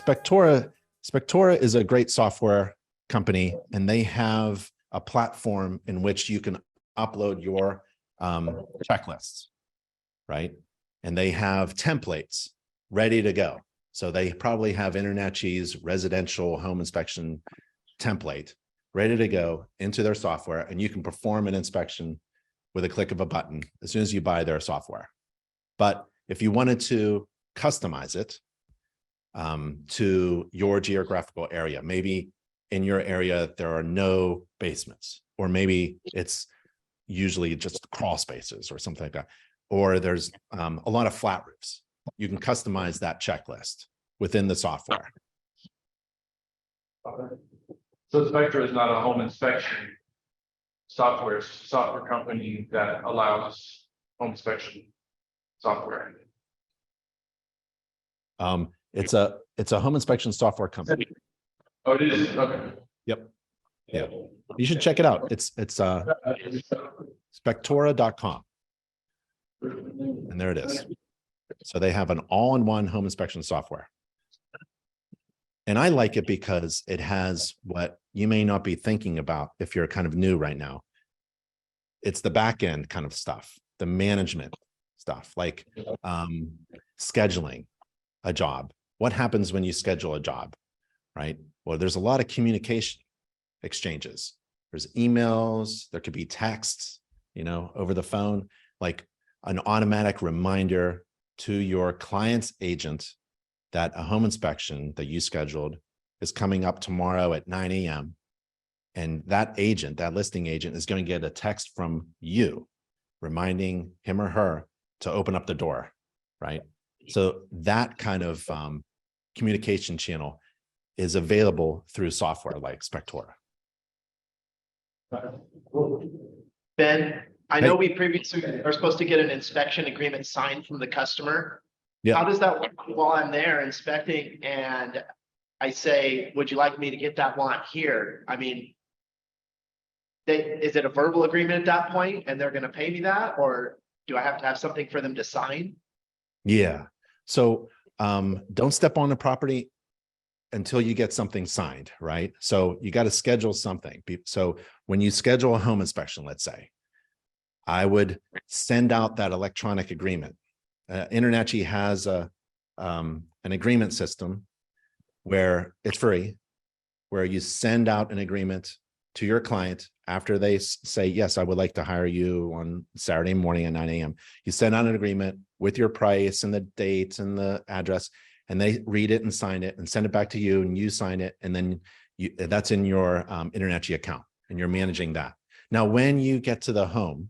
Spectora is a great software company, and they have a platform in which you can upload your checklists, right? And they have templates ready to go. So they probably have InterNACHI's residential home inspection template ready to go into their software, and you can perform an inspection with a click of a button as soon as you buy their software. But if you wanted to customize it to your geographical area, maybe in your area there are no basements, or maybe it's usually just crawl spaces or something like that, or there's a lot of flat roofs, you can customize that checklist within the software. So Spectra is not a home inspection software, it's a software company that allows home inspection software. It's a home inspection software company. Oh, it is? Okay. Yep. Yeah. You should check it out. It's Spectora.com. And there it is. So they have an all-in-one home inspection software. And I like it because it has what you may not be thinking about if you're kind of new right now. It's the back end kind of stuff, the management stuff, like scheduling a job. What happens when you schedule a job, right? Well, there's a lot of communication exchanges. There's emails, there could be texts, over the phone, like an automatic reminder to your client's agent that a home inspection that you scheduled is coming up tomorrow at 9 a.m. And that agent, that listing agent, is going to get a text from you reminding him or her to open up the door, right? So that kind of communication channel is available through software like Spectora. Ben, I know we previously are supposed to get an inspection agreement signed from the customer. Yeah. How does that work while I'm there inspecting and I say, would you like me to get that one here? I mean, is it a verbal agreement at that point and they're going to pay me that, or do I have to have something for them to sign? Yeah. So don't step on the property until you get something signed, right? So you got to schedule something. So when you schedule a home inspection, let's say, I would send out that electronic agreement. InterNACHI has an agreement system where it's free, where you send out an agreement to your client after they say, yes, I would like to hire you on Saturday morning at 9 a.m. You send out an agreement with your price and the date and the address, and they read it and sign it and send it back to you, and you sign it. And then that's in your InterNACHI account, and you're managing that. Now, when you get to the home,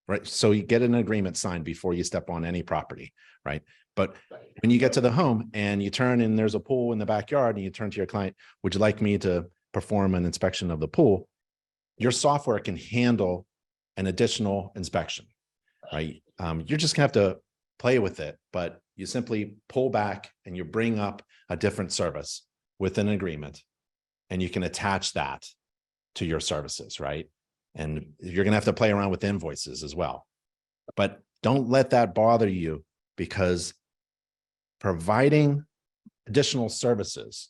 right? So you get an agreement signed before you step on any property, right? But when you get to the home and you turn and there's a pool in the backyard, and you turn to your client, would you like me to perform an inspection of the pool? Your software can handle an additional inspection, right? You're just gonna have to play with it, but you simply pull back and you bring up a different service with an agreement, and you can attach that to your services, right? And you're going to have to play around with invoices as well. But don't let that bother you, because providing additional services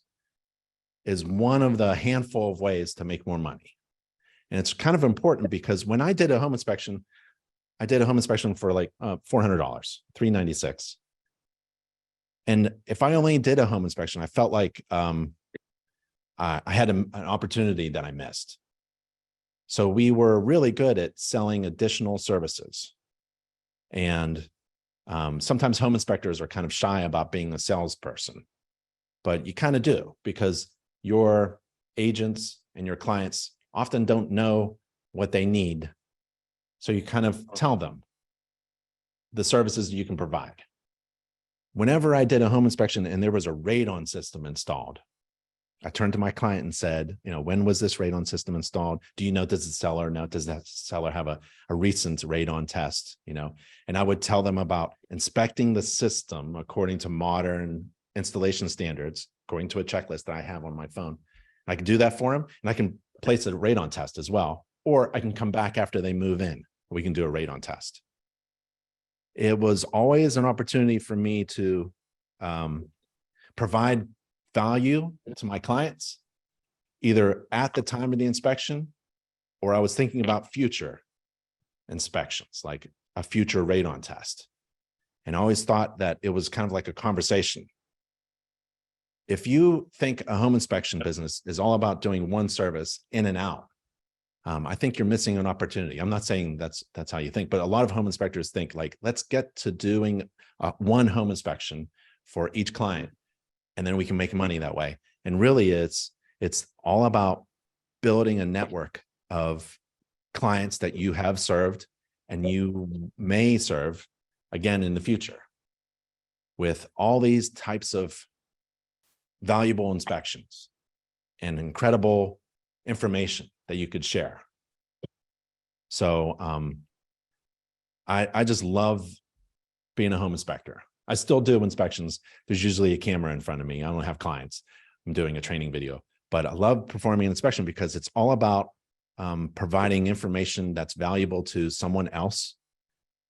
is one of the handful of ways to make more money. And it's kind of important, because when I did a home inspection, for like $400, $396. And if I only did a home inspection, I felt like I had an opportunity that I missed. So we were really good at selling additional services. And sometimes home inspectors are kind of shy about being a salesperson, but you kind of do, because your agents and your clients often don't know what they need. So you kind of tell them the services you can provide. Whenever I did a home inspection and there was a radon system installed, I turned to my client and said, when was this radon system installed? Do you know, does the seller know? Does that seller have a recent radon test? And I would tell them about inspecting the system according to modern installation standards, according to a checklist that I have on my phone. I can do that for them, and I can place a radon test as well. Or I can come back after they move in. We can do a radon test. It was always an opportunity for me to provide value to my clients, either at the time of the inspection, or I was thinking about future inspections, like a future radon test. And I always thought that it was kind of like a conversation. If you think a home inspection business is all about doing one service in and out, I think you're missing an opportunity. I'm not saying that's how you think, but a lot of home inspectors think like, let's get to doing one home inspection for each client, and then we can make money that way. And really, it's all about building a network of clients that you have served and you may serve again in the future with all these types of valuable inspections and incredible information that you could share. So I just love being a home inspector. I still do inspections. There's usually a camera in front of me. I don't have clients. I'm doing a training video, but I love performing an inspection because it's all about providing information that's valuable to someone else.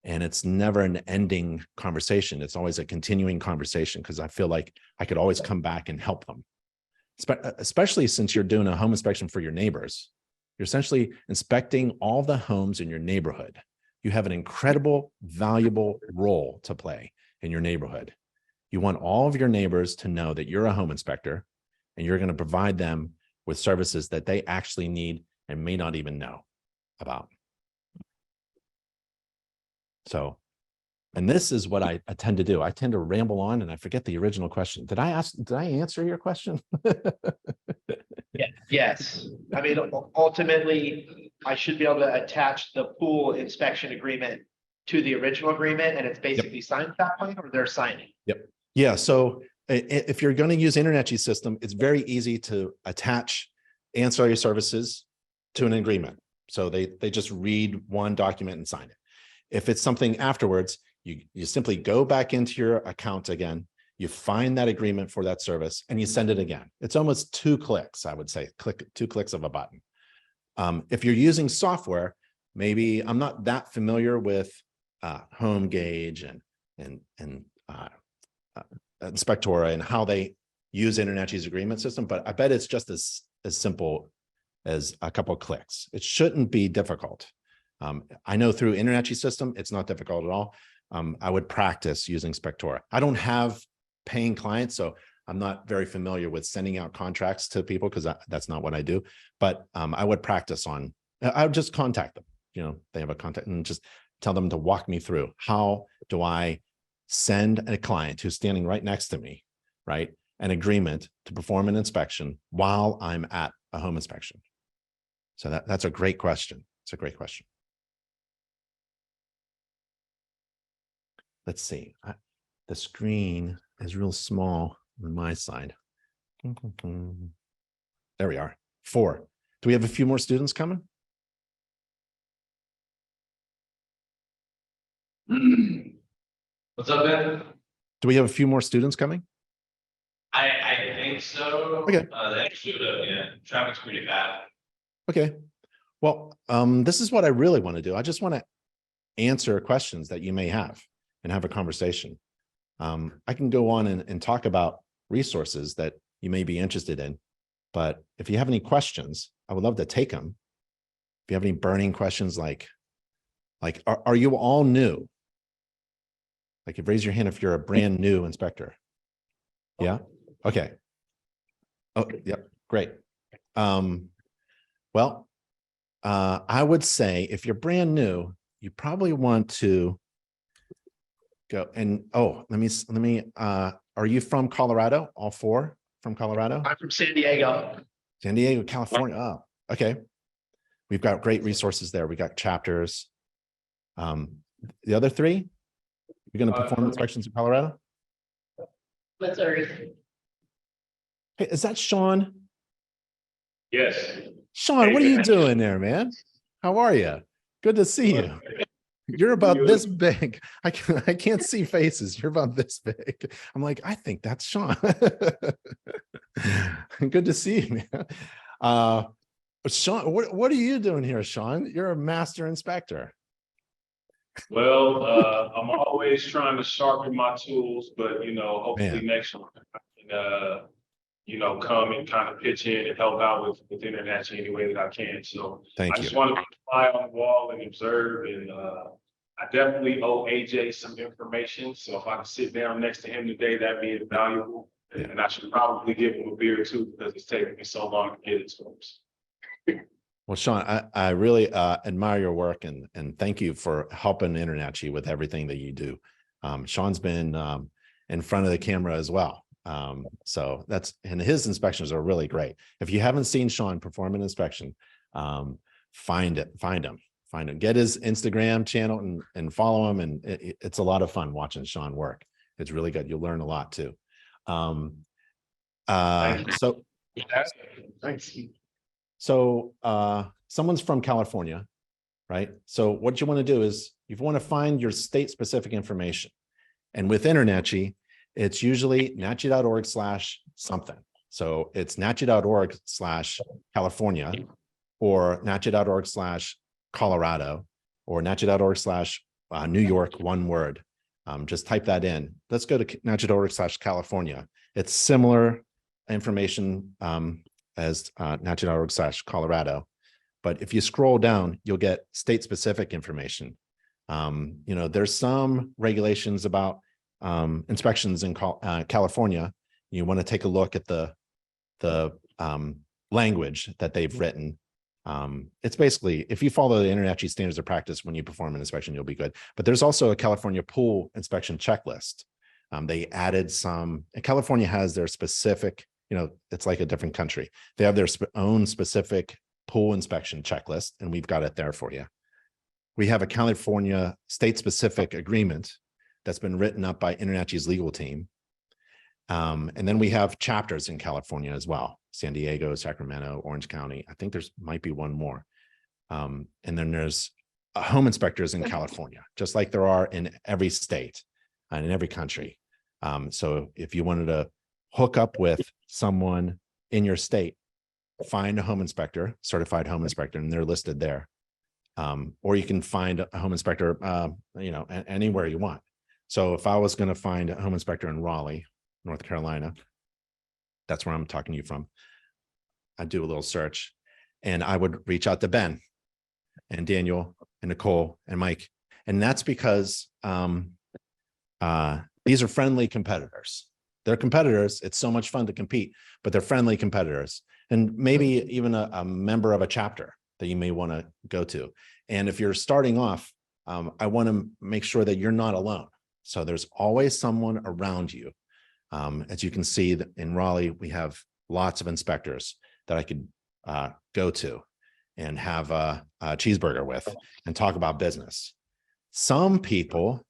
And it's never an ending conversation. It's always a continuing conversation because I feel like I could always come back and help them. Especially since you're doing a home inspection for your neighbors. You're essentially inspecting all the homes in your neighborhood. You have an incredible, valuable role to play in your neighborhood. You want all of your neighbors to know that you're a home inspector and you're going to provide them with services that they actually need and may not even know about. So, and this is what I tend to do. I tend to ramble on and I forget the original question. Did I answer your question? Yeah, yes. I mean, ultimately, I should be able to attach the pool inspection agreement to the original agreement, and it's basically signed at that point, or they're signing. Yep. Yeah. So if you're going to use InterNACHI's system, it's very easy to attach ancillary services to an agreement. So they just read one document and sign it. If it's something afterwards, you simply go back into your account again, you find that agreement for that service and you send it again. It's almost 2 clicks, I would say, 2 clicks of a button. If you're using software, maybe I'm not that familiar with Home Gauge and Inspectora and how they use InterNACHI's agreement system, but I bet it's just as simple as a couple of clicks. It shouldn't be difficult. I know through InterNACHI's system, it's not difficult at all. I would practice using Inspectora. I don't have paying clients, so I'm not very familiar with sending out contracts to people because that's not what I do. But I would practice on, I would just contact them. You know, they have a contact and just tell them to walk me through. How do I send a client who's standing right next to me, right, an agreement to perform an inspection while I'm at a home inspection? So that's a great question. It's a great question. Let's see. The screen is real small on my side. There we are. 4. Do we have a few more students coming? What's up, man? Do we have a few more students coming? I think so. Okay. That should have, yeah. Traffic's pretty bad. Okay. Well, this is what I really want to do. I just want to answer questions that you may have and have a conversation. I can go on and talk about resources that you may be interested in, but if you have any questions, I would love to take them. If you have any burning questions, like are you all new? Like, raise your hand if you're a brand new inspector. Yeah. Okay. Oh, yep. Great. Well, I would say if you're brand new, you probably want to go and, oh, let me, are you from Colorado? All 4 from Colorado? I'm from San Diego. San Diego, California. Oh, okay. We've got great resources there. We got chapters. The other 3, you're going to perform inspections in Colorado? That's all right. Hey, is that Sean? Yes. Sean, what are you doing there, man? How are you? Good to see you. You're about this big. I can't see faces. You're about this big. I'm like, I think that's Sean. Good to see you, man. Sean, what are you doing here, Sean? You're a master inspector. Well, I'm always trying to sharpen my tools, but you know, hopefully next one I can come and kind of pitch in and help out with InterNACHI any way that I can. So Thank I just you. want to fly on the wall and observe, and I definitely owe AJ some information. So if I can sit down next to him today, that'd be invaluable. Yeah. And I should probably give him a beer too, because it's taking me so long to get it to him. Well, Sean, I really admire your work and thank you for helping InterNACHI with everything that you do. Sean's been in front of the camera as well. So and his inspections are really great. If you haven't seen Sean perform an inspection, find him, get his Instagram channel and follow him. And it's a lot of fun watching Sean work. It's really good. You'll learn a lot too. So Thanks. So someone's from California, right? So what you want to do is you want to find your state specific information. And with InterNACHI, it's usually nachi.org/something. So it's nachi.org/California or nachi.org/Colorado or nachi.org/New York, one word. Just type that in. Let's go to nachi.org/California. It's similar information as nachi.org/Colorado. But if you scroll down, you'll get state specific information. There's some regulations about inspections in California. You want to take a look at the language that they've written. It's basically, if you follow the InterNACHI standards of practice when you perform an inspection, you'll be good. But there's also a California pool inspection checklist. They added some, California has their specific, it's like a different country. They have their own specific pool inspection checklist, and we've got it there for you. We have a California state-specific agreement that's been written up by InterNACHI's legal team. And then we have chapters in California as well. San Diego, Sacramento, Orange County. I think there's might be one more. And then there's home inspectors in California, just like there are in every state and in every country. So if you wanted to hook up with someone in your state, find a home inspector, certified home inspector, and they're listed there. Or you can find a home inspector, anywhere you want. So if I was going to find a home inspector in Raleigh, North Carolina, that's where I'm talking to you from, I'd do a little search and I would reach out to Ben and Daniel and Nicole and Mike. And that's because these are friendly competitors. They're competitors. It's so much fun to compete, but they're friendly competitors. And maybe even a member of a chapter that you may want to go to. And if you're starting off, I want to make sure that you're not alone. So there's always someone around you. As you can see in Raleigh, we have lots of inspectors that I could go to and have a cheeseburger with and talk about business. Some people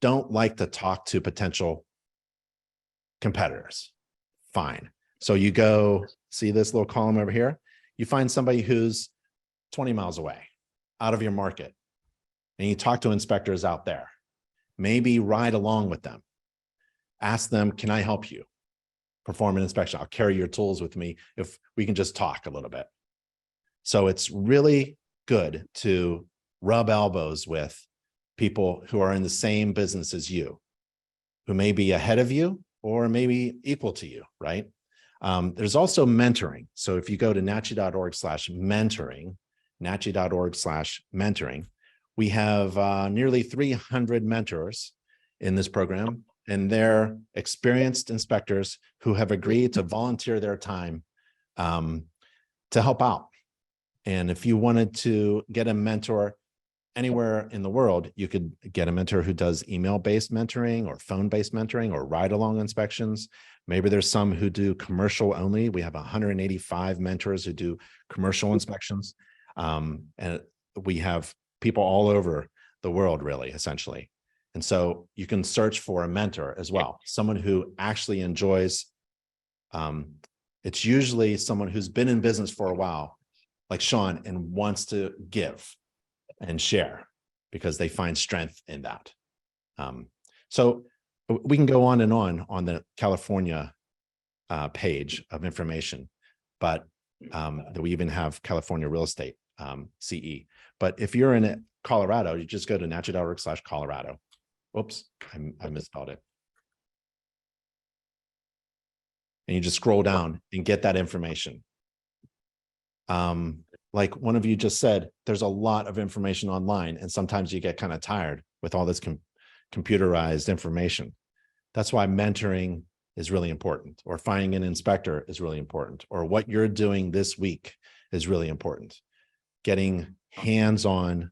don't like to talk to potential competitors. Fine. So you go see this little column over here. You find somebody who's 20 miles away, out of your market, and you talk to inspectors out there. Maybe ride along with them. Ask them, can I help you perform an inspection? I'll carry your tools with me if we can just talk a little bit. So it's really good to rub elbows with people who are in the same business as you, who may be ahead of you or maybe equal to you, right? There's also mentoring. So if you go to nachi.org/mentoring, nachi.org/mentoring, we have nearly 300 mentors in this program, and they're experienced inspectors who have agreed to volunteer their time to help out. And if you wanted to get a mentor anywhere in the world, you could get a mentor who does email-based mentoring or phone-based mentoring or ride-along inspections. Maybe there's some who do commercial only. We have 185 mentors who do commercial inspections. And we have people all over the world, really, essentially. And so you can search for a mentor as well, someone who actually enjoys, it's usually someone who's been in business for a while, like Sean, and wants to give and share because they find strength in that. So we can go on the California page of information, but we even have California real estate CE. But if you're in Colorado, you just go to nachi.org/Colorado. Whoops, I misspelled it. and you just scroll down and get that information. Like one of you just said, there's a lot of information online, and sometimes you get kind of tired with all this computerized information. That's why mentoring is really important, or finding an inspector is really important, or what you're doing this week is really important. Getting hands-on,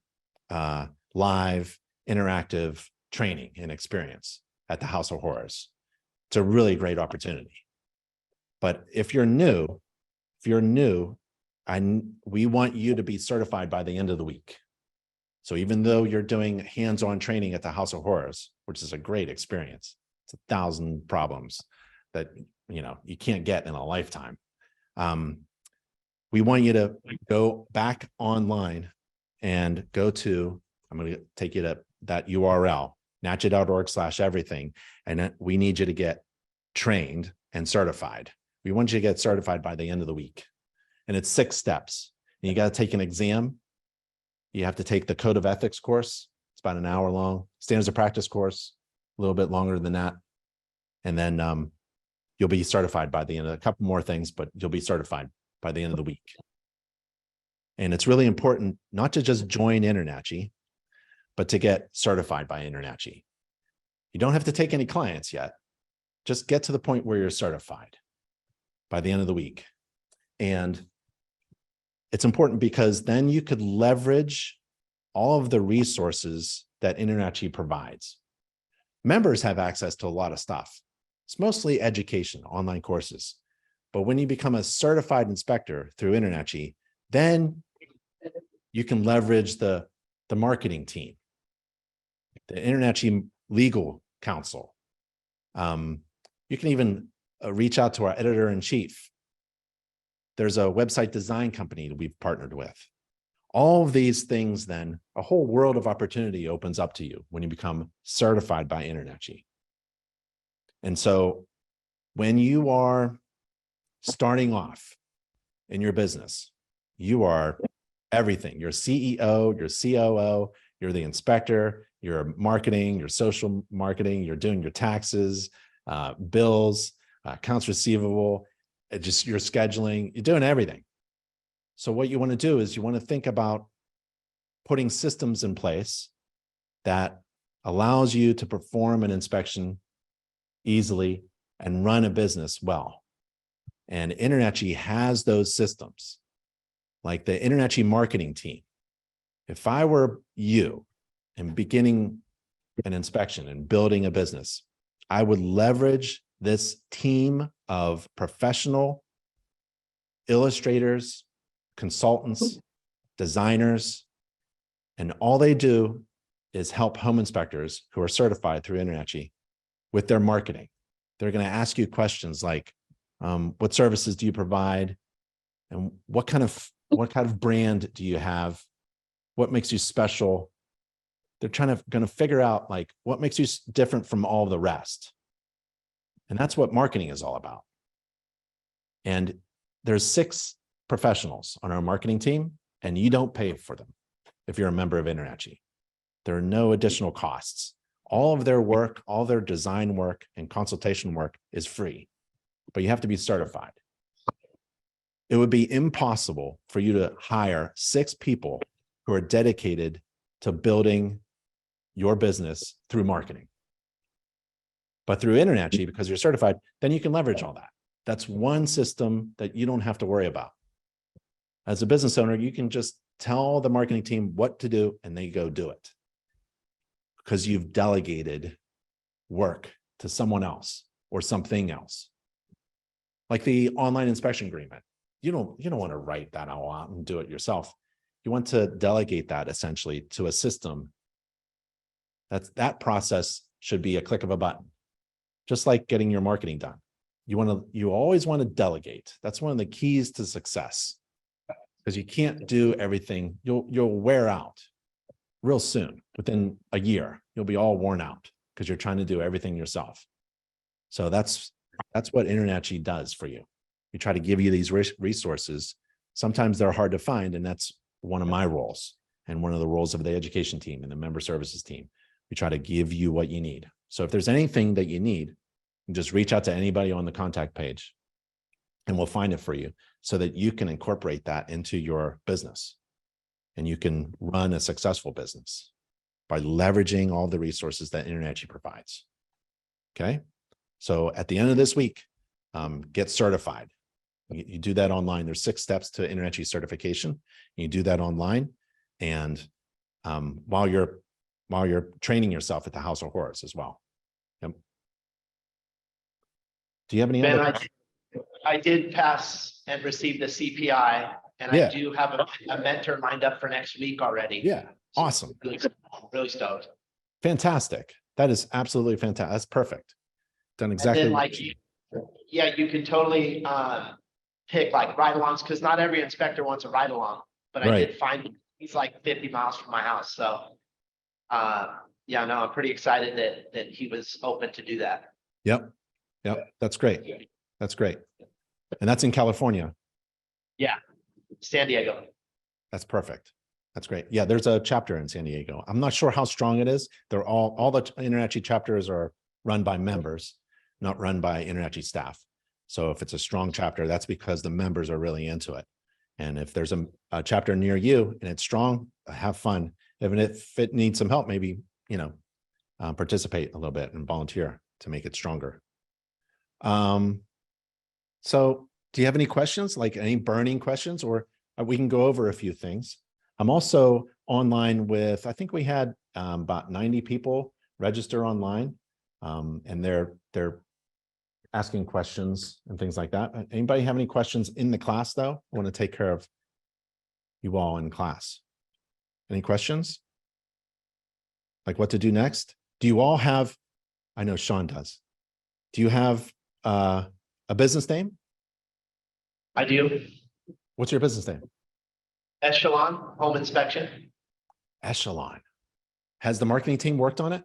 live, interactive training and experience at the House of Horrors. It's a really great opportunity. But if you're new, we want you to be certified by the end of the week. So even though you're doing hands-on training at the House of Horrors, which is a great experience, it's 1,000 problems that you can't get in a lifetime. We want you to go back online and go to, I'm going to take you to that URL, nachi.org/everything. And we need you to get trained and certified. We want you to get certified by the end of the week. And it's 6 steps. And you got to take an exam. You have to take the Code of Ethics course. It's about an hour long. Standards of Practice course, a little bit longer than that. And then you'll be certified by the end of a couple more things, but you'll be certified by the end of the week. And it's really important not to just join InterNACHI, but to get certified by InterNACHI. You don't have to take any clients yet. Just get to the point where you're certified by the end of the week. And it's important because then you could leverage all of the resources that InterNACHI provides. Members have access to a lot of stuff. It's mostly education, online courses. But when you become a certified inspector through InterNACHI, then you can leverage the marketing team, the InterNACHI legal counsel. You can even reach out to our editor-in-chief. There's a website design company that we've partnered with. All of these things, then a whole world of opportunity opens up to you when you become certified by InterNACHI. And so when you are starting off in your business, you are everything. You're CEO, you're COO, you're the inspector, you're marketing, you're social marketing, you're doing your taxes, bills, accounts receivable, just your scheduling, you're doing everything. So what you want to do is you want to think about putting systems in place that allows you to perform an inspection easily and run a business well. And InterNACHI has those systems, like the InterNACHI marketing team. If I were you and beginning an inspection and building a business, I would leverage this team of professional illustrators, consultants, designers, and all they do is help home inspectors who are certified through InterNACHI with their marketing. They're going to ask you questions like, what services do you provide? And what kind of brand do you have? What makes you special? They're going to figure out like what makes you different from all the rest. And that's what marketing is all about. And there's 6 professionals on our marketing team, and you don't pay for them if you're a member of InterNACHI. There are no additional costs. All of their work, all their design work and consultation work is free, but you have to be certified. It would be impossible for you to hire 6 people who are dedicated to building your business through marketing. But through InterNACHI, because you're certified, then you can leverage all that. That's one system that you don't have to worry about. As a business owner, you can just tell the marketing team what to do and they go do it, because you've delegated work to someone else or something else. Like the online inspection agreement. You don't want to write that all out and do it yourself. You want to delegate that essentially to a system. That process should be a click of a button, just like getting your marketing done. You always want to delegate. That's one of the keys to success, because you can't do everything. You'll wear out real soon. Within a year, you'll be all worn out because you're trying to do everything yourself. So that's what InterNACHI does for you. We try to give you these resources. Sometimes they're hard to find, and that's one of my roles and one of the roles of the education team and the member services team. We try to give you what you need. So if there's anything that you need, you just reach out to anybody on the contact page and we'll find it for you so that you can incorporate that into your business and you can run a successful business by leveraging all the resources that InterNACHI provides. Okay. So at the end of this week, get certified. You do that online. There's 6 steps to InterNACHI certification. You do that online. And while you're training yourself at the House of Horrors as well. Yep. Do you have any Ben, other? I did pass and receive the CPI, and Yeah. I do have a mentor lined up for next week already. Yeah. So Awesome. Really stoked. Fantastic. That is absolutely fantastic. That's perfect. Done And exactly. then what- yeah, you can totally pick like ride-alongs, because not every inspector wants a ride-along, but I did find he's like 50 miles from my house. So yeah, no, I'm pretty excited that he was open to do that. Yep. Yep. That's great. That's great. And that's in California. Yeah, San Diego. That's perfect. That's great. Yeah, there's a chapter in San Diego. I'm not sure how strong it is. They're all the InterNACHI chapters are run by members, not run by InterNACHI staff. So if it's a strong chapter, that's because the members are really into it. And if there's a chapter near you and it's strong, have fun. If it needs some help, maybe, participate a little bit and volunteer to make it stronger. So do you have any questions, like any burning questions, or we can go over a few things? I'm also online with, I think we had about 90 people register online, and they're asking questions and things like that. Anybody have any questions in the class though? I want to take care of you all in class. Any questions? Like what to do next? Do you all have, I know Sean does. Do you have a business name? I do. What's your business name? Echelon Home Inspection. Echelon. Has the marketing team worked on it?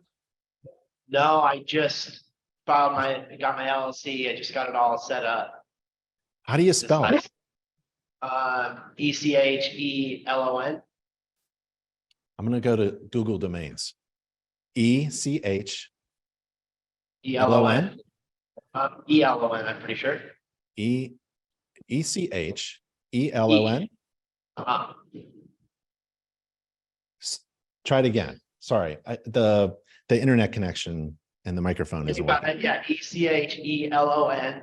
No, I just got my LLC. I just got it all set up. How do you spell it? ECHELON. I'm going to go to Google Domains. ECHELON. ELON. ELON, I'm pretty sure. ECHELON. Try it again. Sorry, the internet connection and the microphone isn't working. Yeah, ECHELON.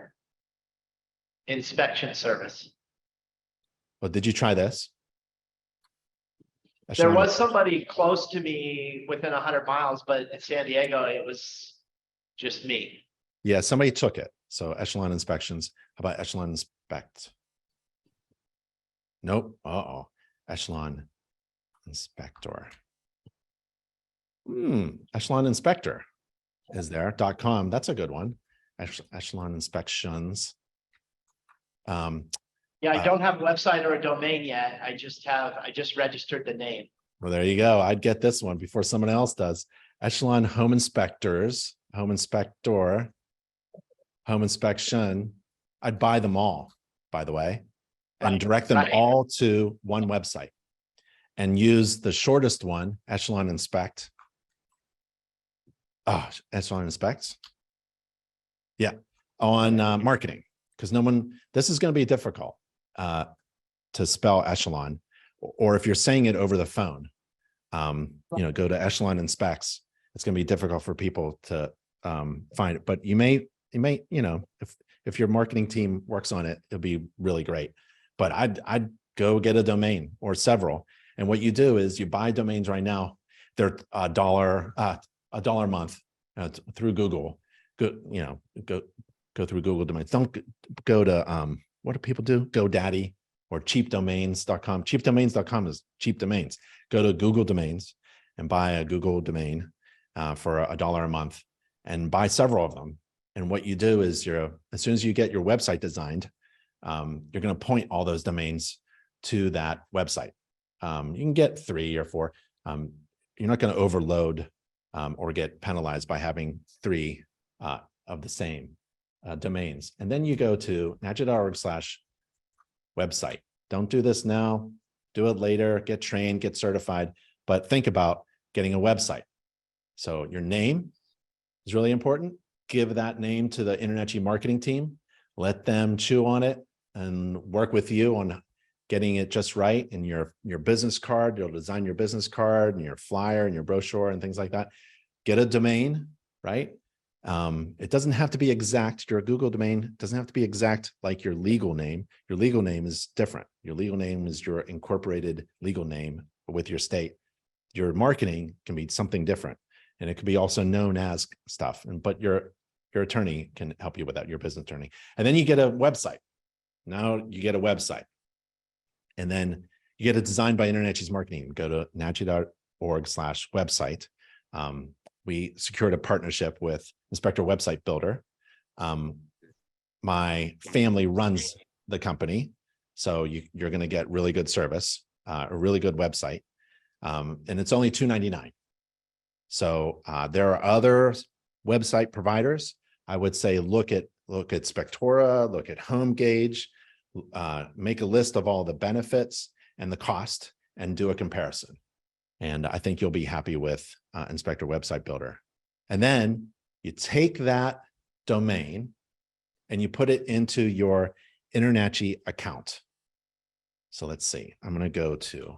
Inspection Service. Well, did you try this? There was somebody close to me within 100 miles, but in San Diego, it was just me. Yeah, somebody took it. So Echelon Inspections. How about Echelon Inspect? Nope. Uh-oh. Echelon Inspector. Echelon Inspector is there. .com. That's a good one. Echelon Inspections. Yeah, I don't have a website or a domain yet. I just registered the name. Well, there you go. I'd get this one before someone else does. Echelon Home Inspectors, Home Inspector, Home Inspection. I'd buy them all, by the way, and direct them all to one website and use the shortest one, Echelon Inspect. Oh, Echelon Inspects. Yeah, on marketing, because this is going to be difficult to spell Echelon, or if you're saying it over the phone, go to Echelon Inspects. It's going to be difficult for people to find it, but you may, if your marketing team works on it, it'll be really great. But I'd go get a domain or several. And what you do is you buy domains right now. They're $1 a month through Google. Go through Google Domains. Don't go to what do people do? GoDaddy or cheapdomains.com. Cheapdomains.com is cheap domains. Go to Google Domains and buy a Google domain for $1 a month and buy several of them. And what you do is as soon as you get your website designed, you're going to point all those domains to that website. You can get 3 or 4. You're not going to overload or get penalized by having 3 of the same domains. And then you go to NACHI.org/website. Don't do this now. Do it later. Get trained, get certified. But think about getting a website. So your name is really important. Give that name to the InterNACHI marketing team. let them chew on it and work with you on getting it just right. And your business card, you'll design your business card and your flyer and your brochure and things like that. Get a domain, right? It doesn't have to be exact. Your Google domain doesn't have to be exact like your legal name. Your legal name is different. Your legal name is your incorporated legal name with your state. Your marketing can be something different, and it could be also known as stuff. But your attorney can help you with that, your business attorney. And then you get a website. Now you get a website, and then you get it designed by InterNACHI's marketing. Go to nachi.org/website. We secured a partnership with Inspector Website Builder. My family runs the company, so you're going to get really good service, a really good website, and it's only $2.99. So there are other website providers. I would say look at Spectora, look at HomeGauge, make a list of all the benefits and the cost, and do a comparison. And I think you'll be happy with Inspector Website Builder. And then you take that domain and you put it into your InterNACHI account. So let's see, I'm going to go to,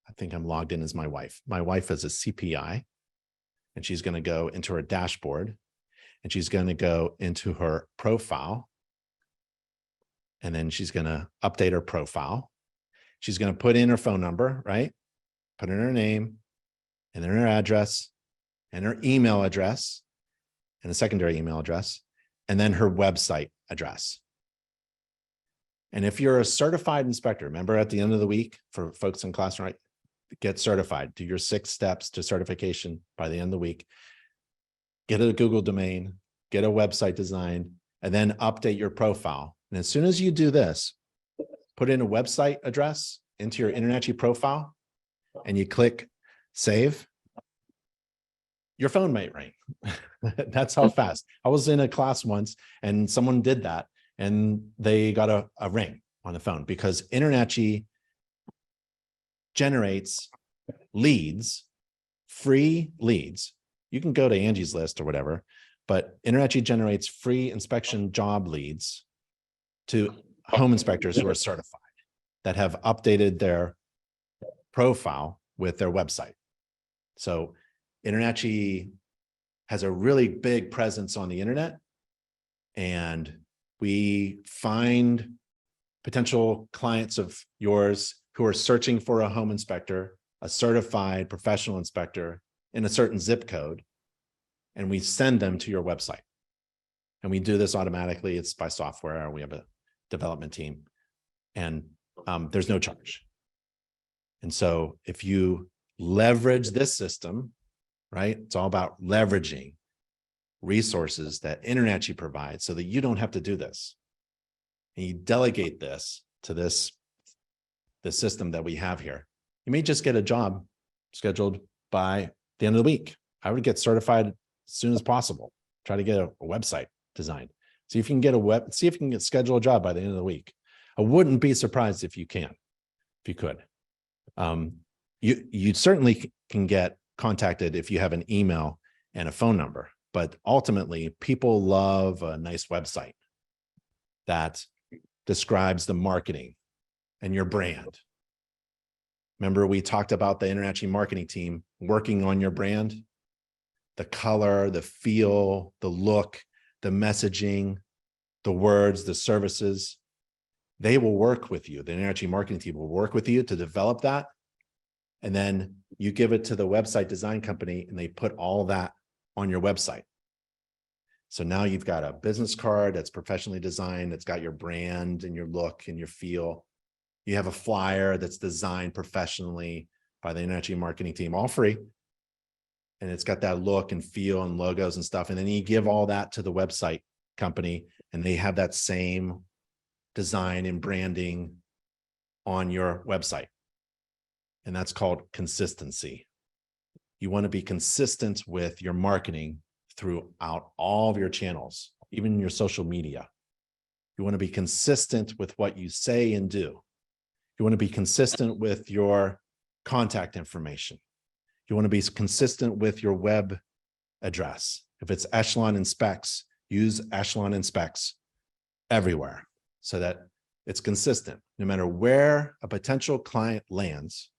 I think I'm logged in as my wife. My wife is a CPI, and she's going to go into her dashboard, and she's going to go into her profile. And then she's going to update her profile. She's going to put in her phone number, right? Put in her name, and then her address, and her email address, and a secondary email address, and then her website address. And if you're a certified inspector, remember at the end of the week for folks in class, right? Get certified. Do your 6 steps to certification by the end of the week. Get a Google domain, get a website design, and then update your profile. And as soon as you do this, put in a website address into your InterNACHI profile, and you click save, your phone might ring. That's how fast. I was in a class once and someone did that, and they got a ring on the phone, because InterNACHI generates leads, free leads. You can go to Angie's List or whatever, but InterNACHI generates free inspection job leads to home inspectors who are certified, that have updated their profile with their website. So InterNACHI has a really big presence on the internet, and we find potential clients of yours who are searching for a home inspector, a certified professional inspector in a certain zip code, and we send them to your website. And we do this automatically. It's by software. We have a development team, and there's no charge. And so if you leverage this system, right, it's all about leveraging resources that InterNACHI provides so that you don't have to do this. And you delegate this to the system that we have here. You may just get a job scheduled by the end of the week. I would get certified as soon as possible. Try to get a website designed. See if you can get see if you can schedule a job by the end of the week. I wouldn't be surprised if you could. You certainly can get contacted if you have an email and a phone number, but ultimately people love a nice website that describes the marketing and your brand. Remember, we talked about the InterNACHI marketing team working on your brand, the color, the feel, the look, the messaging, the words, the services. They will work with you. The InterNACHI marketing team will work with you to develop that. And then you give it to the website design company, and they put all that on your website. So now you've got a business card that's professionally designed. It's got your brand and your look and your feel. You have a flyer that's designed professionally by the InterNACHI marketing team, all free. And it's got that look and feel and logos and stuff. And then you give all that to the website company, and they have that same design and branding on your website. And that's called consistency. You want to be consistent with your marketing throughout all of your channels, even your social media. You want to be consistent with what you say and do. You want to be consistent with your contact information. You want to be consistent with your web address. If it's Echelon Inspects, use Echelon Inspects everywhere so that it's consistent. No matter where a potential client lands,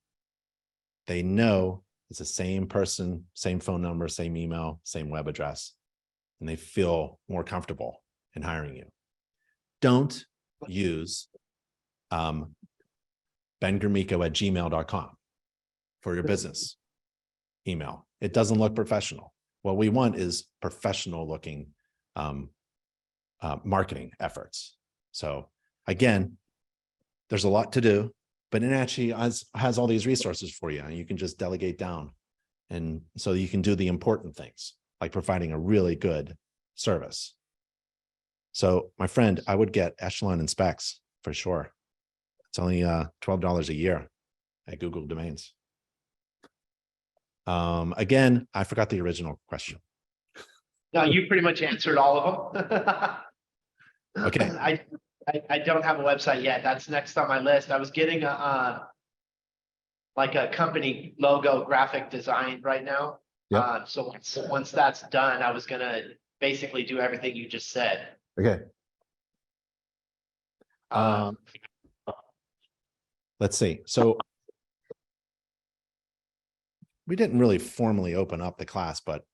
they know it's the same person, same phone number, same email, same web address, and they feel more comfortable in hiring you. Don't use bengromicko@gmail.com for your business email. It doesn't look professional. What we want is professional looking marketing efforts. So again, there's a lot to do, but InterNACHI has all these resources for you, and you can just delegate down. And so you can do the important things like providing a really good service. So my friend, I would get Echelon and Specs for sure. It's only $12 a year at Google Domains. Again, I forgot the original question. No, you pretty much answered all of them. Okay. I don't have a website yet. That's next on my list. I was getting like a company logo graphic design right now. Yep. So once that's done, I was gonna basically do everything you just said. Okay. Let's see. So we didn't really formally open up the class, but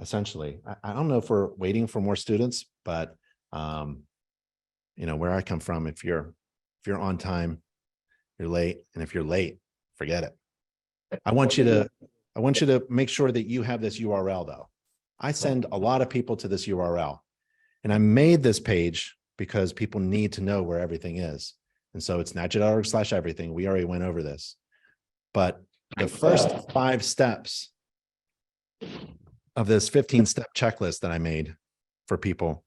essentially, I don't know if we're waiting for more students, but you know, where I come from, if you're on time, you're late, and if you're late, forget it. I want you to make sure that you have this URL though. I send a lot of people to this URL, and I made this page because people need to know where everything is. And so it's NACHI.org/everything. We already went over this, but the first 5 steps of this 15-step checklist that I made for people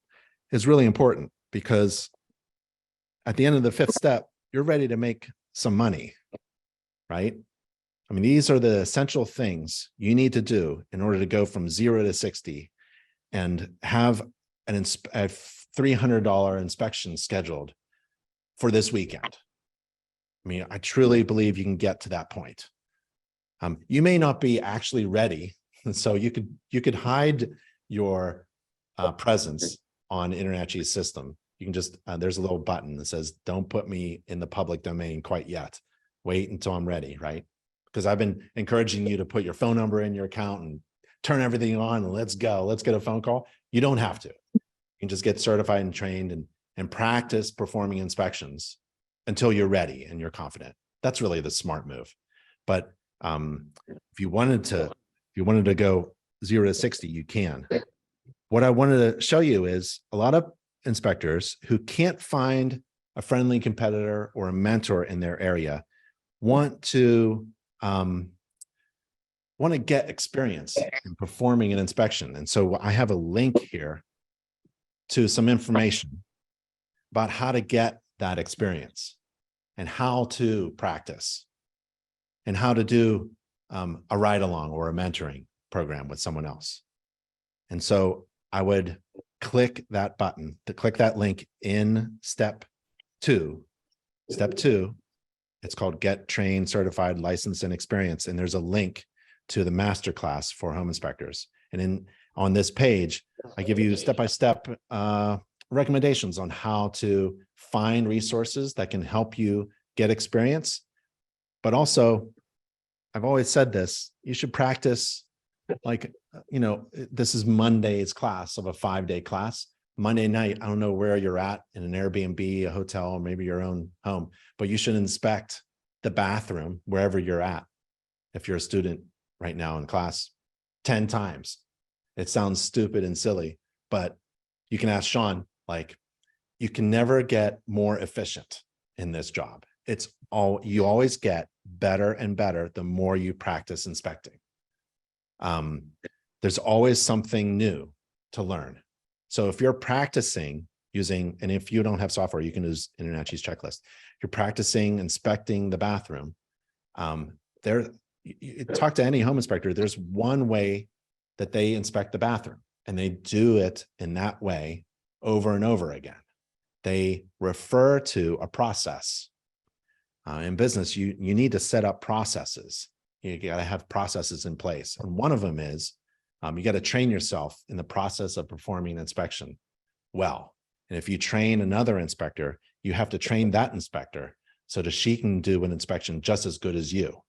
is really important, because at the end of the 5th step, you're ready to make some money, right? I mean, these are the essential things you need to do in order to go from 0 to 60 and have a $300 inspection scheduled for this weekend. I mean, I truly believe you can get to that point. You may not be actually ready, and so you could hide your presence on InterNACHI's system. You can just there's a little button that says, "Don't put me in the public domain quite yet. Wait until I'm ready," right? Because I've been encouraging you to put your phone number in your account and turn everything on and let's go. Let's get a phone call. You don't have to. You can just get certified and trained and practice performing inspections until you're ready and you're confident. That's really the smart move. But if you wanted to go 0 to 60, you can. What I wanted to show you is a lot of inspectors who can't find a friendly competitor or a mentor in their area want to get experience in performing an inspection. And so I have a link here to some information about how to get that experience and how to practice and how to do a ride along or a mentoring program with someone else. And so I would click that button, to click that link in step 2. Step 2, it's called Get Trained, Certified, Licensed, and Experienced. And there's a link to the masterclass for home inspectors. And on this page, I give you step-by-step recommendations on how to find resources that can help you get experience. But also, I've always said this, you should practice like, you know, this is Monday's class of a 5-day class. Monday night, I don't know where you're at, in an Airbnb, a hotel, or maybe your own home, but you should inspect the bathroom wherever you're at. If you're a student right now in class, 10 times. It sounds stupid and silly, but you can ask Sean, like, you can never get more efficient in this job. You always get better and better the more you practice inspecting. There's always something new to learn. So if you're practicing using, and if you don't have software, you can use InterNACHI's checklist. You're practicing inspecting the bathroom. You talk to any home inspector, there's one way that they inspect the bathroom, and they do it in that way over and over again. They refer to a process. In business, you need to set up processes. You got to have processes in place. And one of them is you got to train yourself in the process of performing an inspection well. And if you train another inspector, you have to train that inspector so that she can do an inspection just as good as you.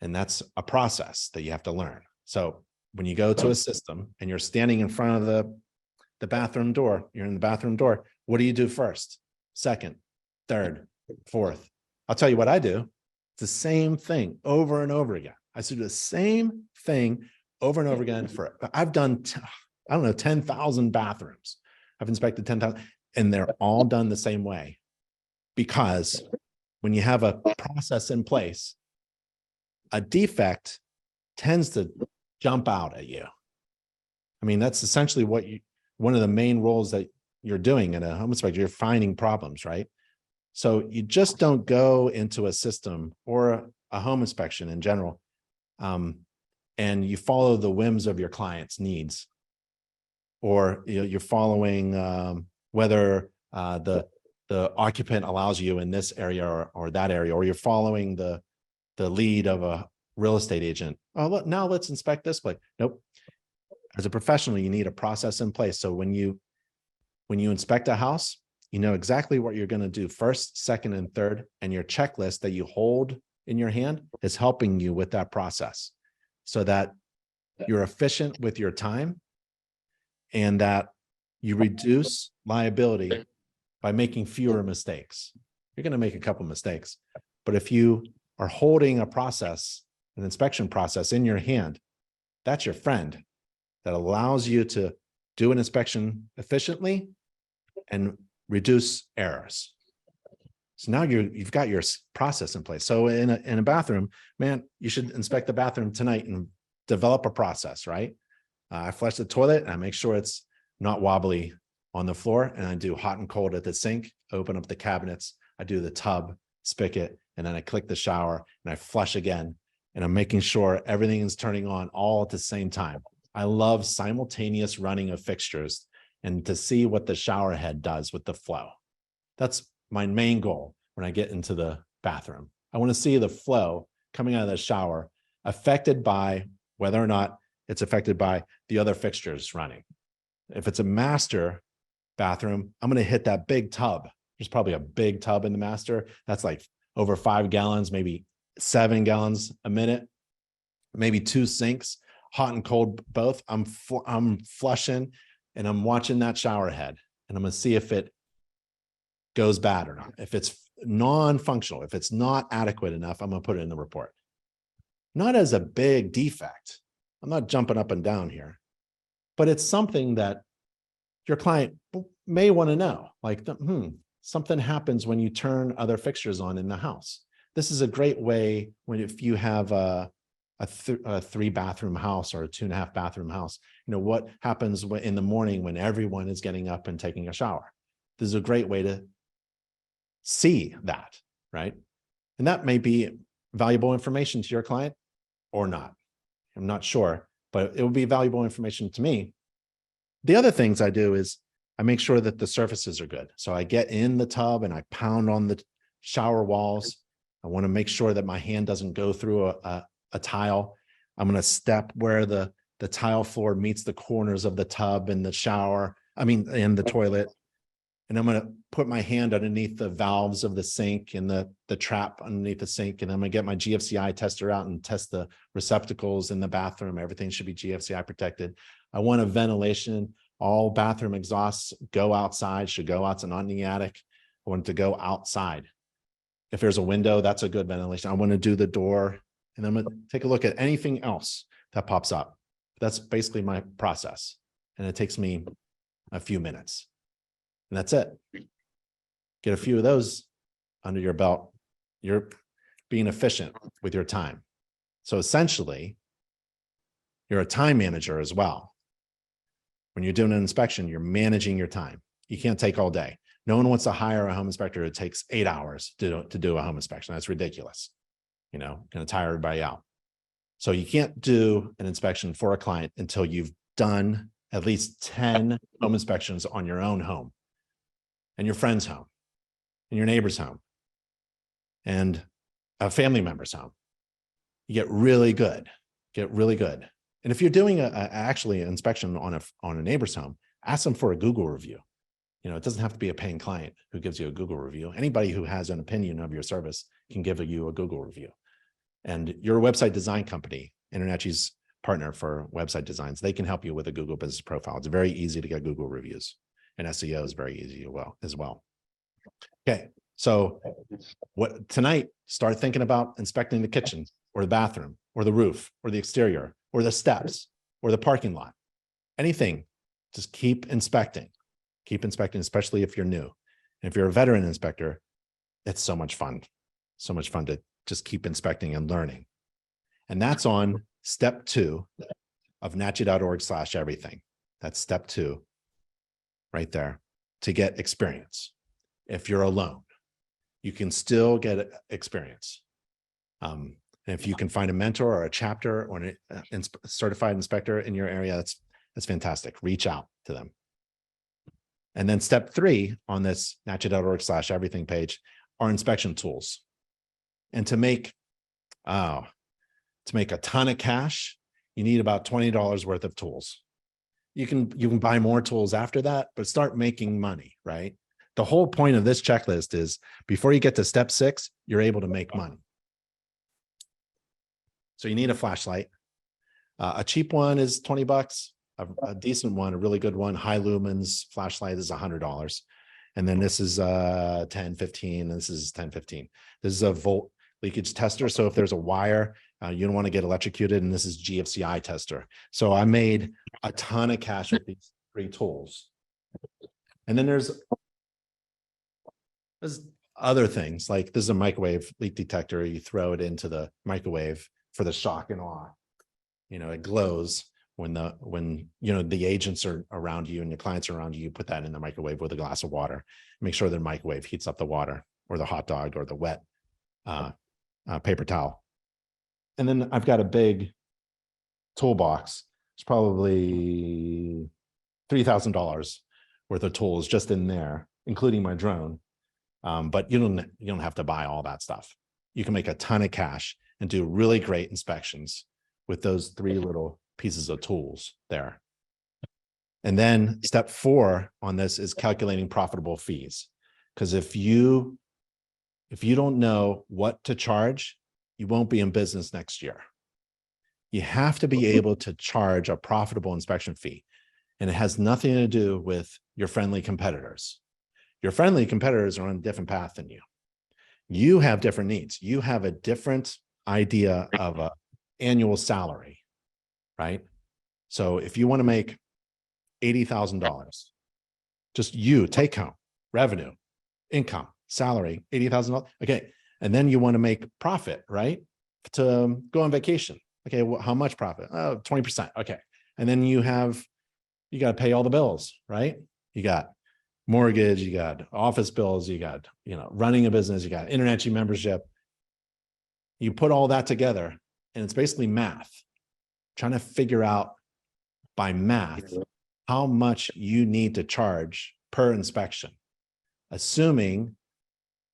And that's a process that you have to learn. So when you go to a system and you're standing in front of the bathroom door, you're in the bathroom door, what do you do first, second, third, fourth? I'll tell you what I do. It's the same thing over and over again. I do the same thing over and over again I've done, I don't know, 10,000 bathrooms. I've inspected 10,000 and they're all done the same way. Because when you have a process in place, a defect tends to jump out at you. I mean, that's essentially one of the main roles that you're doing in a home inspector. You're finding problems, right? So you just don't go into a system or a home inspection in general, and you follow the whims of your client's needs, or you're following whether the occupant allows you in this area or that area, or you're following the lead of a real estate agent. Oh, look, now let's inspect this place. Nope. As a professional, you need a process in place. So when you inspect a house, you know exactly what you're going to do first, second, and third, and your checklist that you hold in your hand is helping you with that process so that you're efficient with your time and that you reduce liability by making fewer mistakes. You're going to make a couple mistakes, but if you are holding a process, an inspection process in your hand, that's your friend that allows you to do an inspection efficiently and reduce errors. So now you've got your process in place. So in a bathroom, man, you should inspect the bathroom tonight and develop a process, right? I flush the toilet and I make sure it's not wobbly on the floor, and I do hot and cold at the sink, open up the cabinets, I do the tub, spigot, and then I click the shower and I flush again. And I'm making sure everything is turning on all at the same time. I love simultaneous running of fixtures and to see what the shower head does with the flow. That's my main goal when I get into the bathroom. I want to see the flow coming out of the shower affected by whether or not it's affected by the other fixtures running. If it's a master bathroom, I'm going to hit that big tub. There's probably a big tub in the master. That's like over 5 gallons, maybe 7 gallons a minute, maybe 2 sinks, hot and cold both. I'm flushing and I'm watching that shower head, and I'm going to see if it goes bad or not. If it's non-functional, if it's not adequate enough, I'm going to put it in the report. Not as a big defect. I'm not jumping up and down here, but it's something that your client may want to know, like, something happens when you turn other fixtures on in the house. This is a great way if you have a 3-bathroom house or a 2.5 bathroom house, what happens in the morning when everyone is getting up and taking a shower. This is a great way to see that, right? And that may be valuable information to your client or not. I'm not sure, but it will be valuable information to me. The other things I do is I make sure that the surfaces are good. So I get in the tub and I pound on the shower walls. I want to make sure that my hand doesn't go through a tile. I'm going to step where the tile floor meets the corners of the tub and the shower, in the toilet. And I'm going to put my hand underneath the valves of the sink and the trap underneath the sink. And I'm going to get my GFCI tester out and test the receptacles in the bathroom. Everything should be GFCI protected. I want a ventilation. All bathroom exhausts go outside, should go outside, not in the attic. I want it to go outside. If there's a window, that's a good ventilation. I want to do the door, and I'm going to take a look at anything else that pops up. That's basically my process. And it takes me a few minutes. And that's it. Get a few of those under your belt. You're being efficient with your time. So essentially, you're a time manager as well. When you're doing an inspection, you're managing your time. You can't take all day. No one wants to hire a home inspector who takes 8 hours to do a home inspection. That's ridiculous. Going to tire everybody out. So you can't do an inspection for a client until you've done at least 10 home inspections on your own home, and your friend's home, and your neighbor's home, and a family member's home. You get really good. And if you're doing actually an inspection on a neighbor's home, ask them for a Google review. You know, it doesn't have to be a paying client who gives you a Google review. Anybody who has an opinion of your service can give you a Google review. And your website design company, InterNACHI's partner for website designs, they can help you with a Google business profile. It's very easy to get Google reviews, and SEO is very easy as well. Okay, so tonight, start thinking about inspecting the kitchen or the bathroom or the roof or the exterior or the steps or the parking lot. Anything, just keep inspecting, especially if you're new. And if you're a veteran inspector, it's so much fun to just keep inspecting and learning. And that's on step 2 of nachi.org/everything. That's step 2 right there, to get experience. If you're alone, you can still get experience. And if you can find a mentor or a chapter or a certified inspector in your area, that's fantastic. Reach out to them. And then step 3 on this nachi.org/everything page are inspection tools. And to make a ton of cash, you need about $20 worth of tools. You can buy more tools after that, but start making money, right? The whole point of this checklist is before you get to step 6, you're able to make money. So you need a flashlight. A cheap one is 20 bucks. A decent one, a really good one, high lumens flashlight is $100. And then this is 10, 15, and this is 10, 15. This is a volt leakage tester. So if there's a wire, you don't want to get electrocuted, and this is GFCI tester. So I made a ton of cash with these 3 tools. And then there's other things, like this is a microwave leak detector. You throw it into the microwave for the shock and awe. You know, it glows when you know the agents are around you and your clients are around you. You put that in the microwave with a glass of water. Make sure the microwave heats up the water or the hot dog or the wet paper towel. And then I've got a big toolbox. It's probably $3,000 worth of tools just in there, including my drone. But you don't have to buy all that stuff. You can make a ton of cash and do really great inspections with those 3 little pieces of tools there. And then step 4 on this is calculating profitable fees. Because if you don't know what to charge, you won't be in business next year. You have to be able to charge a profitable inspection fee. And it has nothing to do with your friendly competitors. Your friendly competitors are on a different path than you. You have different needs. You have a different idea of an annual salary, right? So if you want to make $80,000, just you take home revenue, income, salary, $80,000. Okay. And then you want to make profit, right? To go on vacation. Okay. Well, how much profit? Oh, 20%. Okay. And then you got to pay all the bills, right? You got mortgage, you got office bills, you got, running a business, you got InterNACHI membership. You put all that together and it's basically math, trying to figure out by math how much you need to charge per inspection, assuming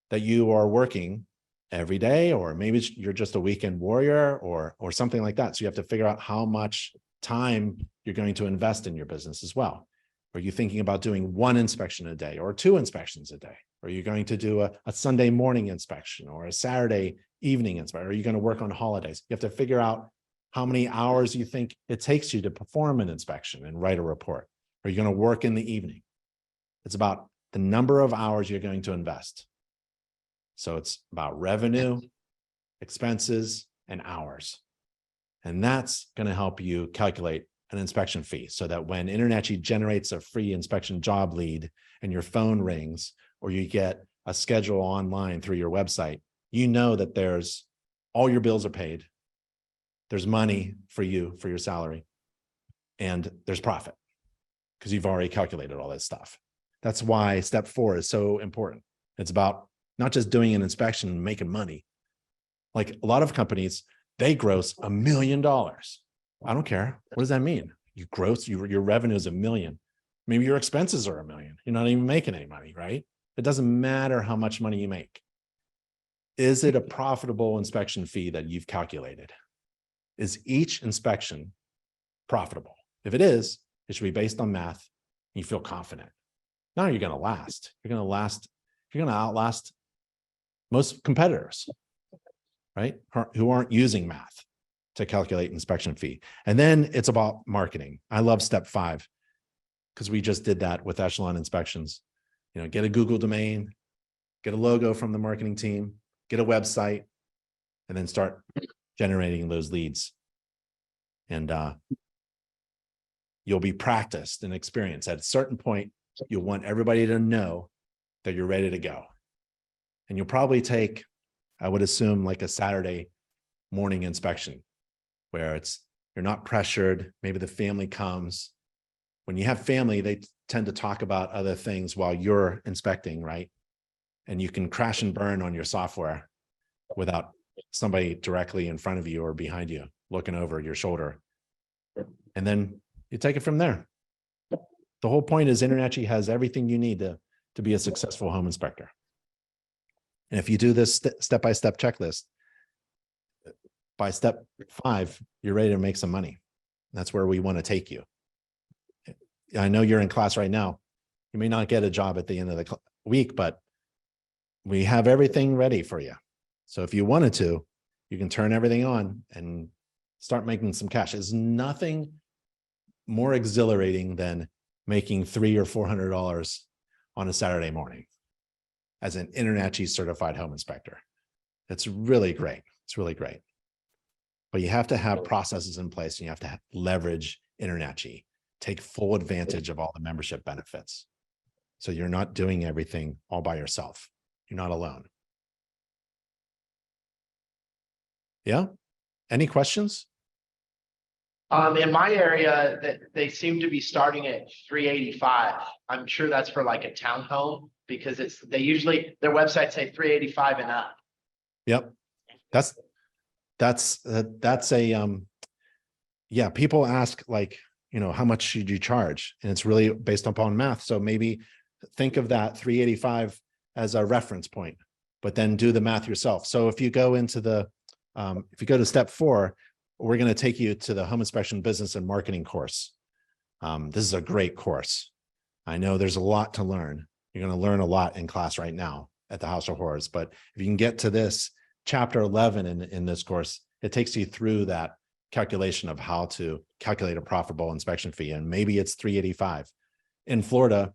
that you are working every day, or maybe you're just a weekend warrior or something like that. So you have to figure out how much time you're going to invest in your business as well. Are you thinking about doing 1 inspection a day or 2 inspections a day? Are you going to do a Sunday morning inspection or a Saturday evening inspection? Are you going to work on holidays? You have to figure out how many hours you think it takes you to perform an inspection and write a report. Are you going to work in the evening? It's about the number of hours you're going to invest. So it's about revenue, expenses, and hours. And that's going to help you calculate an inspection fee so that when InterNACHI generates a free inspection job lead and your phone rings, or you get a schedule online through your website, you know that all your bills are paid. There's money for you, for your salary, and there's profit because you've already calculated all this stuff. That's why step 4 is so important. It's about not just doing an inspection and making money. Like a lot of companies, they gross $1 million. I don't care. What does that mean? You gross, your revenue is $1 million. Maybe your expenses are $1 million. You're not even making any money, right? It doesn't matter how much money you make. Is it a profitable inspection fee that you've calculated? Is each inspection profitable? If it is, it should be based on math. And you feel confident. now you're going to last. You're going to last. You're going to outlast most competitors, right? Who aren't using math to calculate inspection fee. And then it's about marketing. I love step 5 because we just did that with Echelon Inspections. You know, get a Google domain, get a logo from the marketing team, get a website, and then start generating those leads. And you'll be practiced and experienced. At a certain point, you'll want everybody to know that you're ready to go. And you'll probably take, I would assume, like a Saturday morning inspection where you're not pressured. Maybe the family comes. When you have family, they tend to talk about other things while you're inspecting, right? And you can crash and burn on your software without somebody directly in front of you or behind you looking over your shoulder. And then you take it from there. The whole point is InterNACHI has everything you need to be a successful home inspector. And if you do this step-by-step checklist, by step 5, you're ready to make some money. That's where we want to take you. I know you're in class right now. You may not get a job at the end of the week, but we have everything ready for you. So if you wanted to, you can turn everything on and start making some cash. There's nothing more exhilarating than making $300 or $400 on a Saturday morning as an InterNACHI certified home inspector. It's really great. It's really great. But you have to have processes in place, and you have to leverage InterNACHI, take full advantage of all the membership benefits. So you're not doing everything all by yourself. You're not alone. Yeah. Any questions? In my area, that they seem to be starting at 385. I'm sure that's for like a townhome because they usually their websites say 385 and up. Yep. That's a yeah, people ask, like, you know, how much should you charge? And it's really based upon math. So maybe think of that 385 as a reference point, but then do the math yourself. So if you go into if you go to step 4, we're going to take you to the home inspection business and marketing course. This is a great course. I know there's a lot to learn. You're going to learn a lot in class right now at the House of Horrors, but if you can get to this chapter 11 in this course, it takes you through that calculation of how to calculate a profitable inspection fee. And maybe it's 385. In Florida,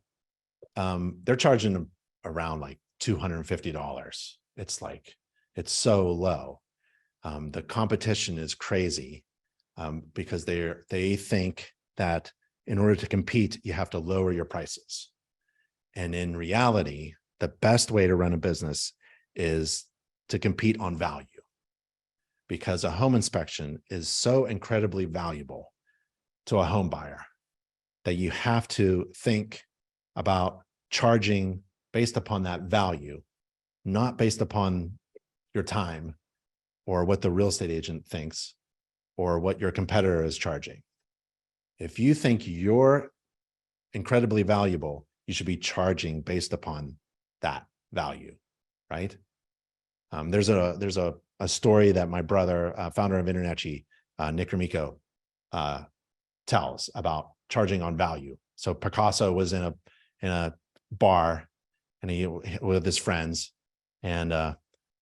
they're charging around like $250. It's so low. The competition is crazy because they think that in order to compete, you have to lower your prices. And in reality, the best way to run a business is to compete on value, because a home inspection is so incredibly valuable to a home buyer that you have to think about charging based upon that value, not based upon your time or what the real estate agent thinks or what your competitor is charging. If you think you're incredibly valuable, you should be charging based upon that value, right? There's a story that my brother, founder of InterNACHI, Nick Gromicko, tells about charging on value. So Picasso was in a bar and he with his friends, and a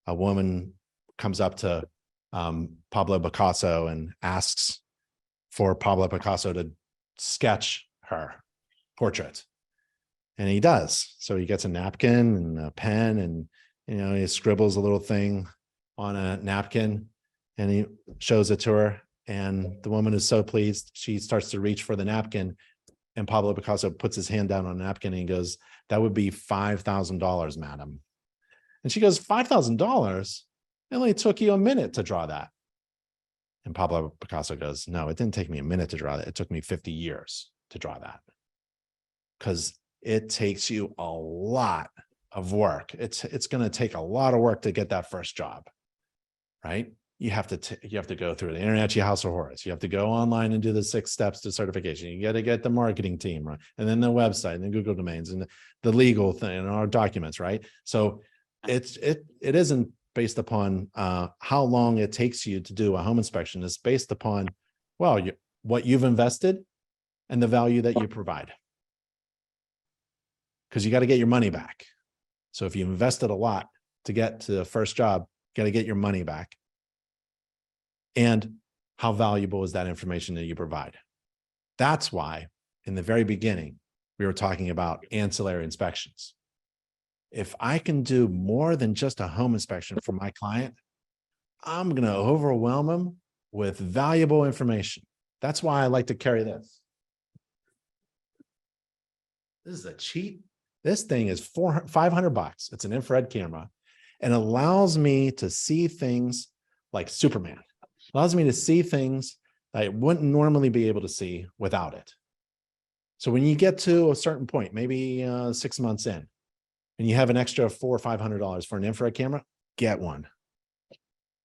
woman comes up to Pablo Picasso and asks for Pablo Picasso to sketch her portrait. And he does. So he gets a napkin and a pen, and he scribbles a little thing on a napkin and he shows it to her. And the woman is so pleased, she starts to reach for the napkin, and Pablo Picasso puts his hand down on the napkin and he goes, "That would be $5,000, madam." And she goes, $5,000? It only took you a minute to draw that. And Pablo Picasso goes, "No, it didn't take me a minute to draw that. It took me 50 years to draw that." Because it takes you a lot of work. It's going to take a lot of work to get that first job, right? You have to go through the InterNACHI House of Horrors. You have to go online and do the 6 steps to certification. You got to get the marketing team, right? And then the website and the Google domains and the legal thing and our documents, right? So it isn't based upon how long it takes you to do a home inspection. It's based upon, well, what you've invested and the value that you provide. because you got to get your money back. So if you invested a lot to get to the first job, you got to get your money back. And how valuable is that information that you provide? That's why in the very beginning, we were talking about ancillary inspections. If I can do more than just a home inspection for my client, I'm going to overwhelm them with valuable information. That's why I like to carry this. This is a cheap. This thing is $500. It's an infrared camera and allows me to see things like Superman. Allows me to see things that I wouldn't normally be able to see without it. So when you get to a certain point, maybe 6 months in, and you have an extra $400 or $500 for an infrared camera, get one.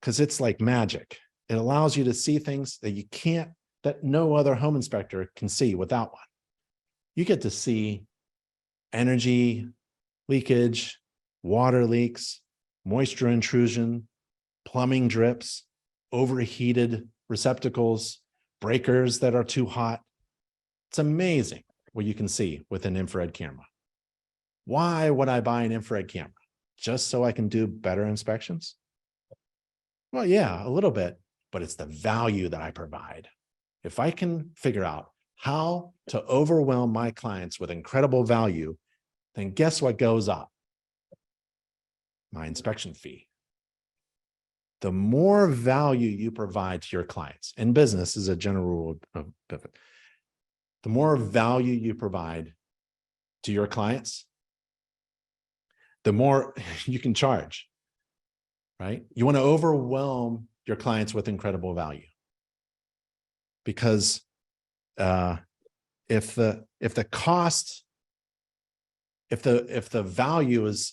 Because it's like magic. It allows you to see things that you can't, that no other home inspector can see without one. You get to see energy leakage, water leaks, moisture intrusion, plumbing drips, overheated receptacles, breakers that are too hot. It's amazing what you can see with an infrared camera. Why would I buy an infrared camera? Just so I can do better inspections? Well, yeah, a little bit, but it's the value that I provide. If I can figure out how to overwhelm my clients with incredible value, then guess what goes up? My inspection fee. The more value you provide to your clients, and business is a general rule of pivot, the more value you provide to your clients, the more you can charge, right? You want to overwhelm your clients with incredible value. Because if the value is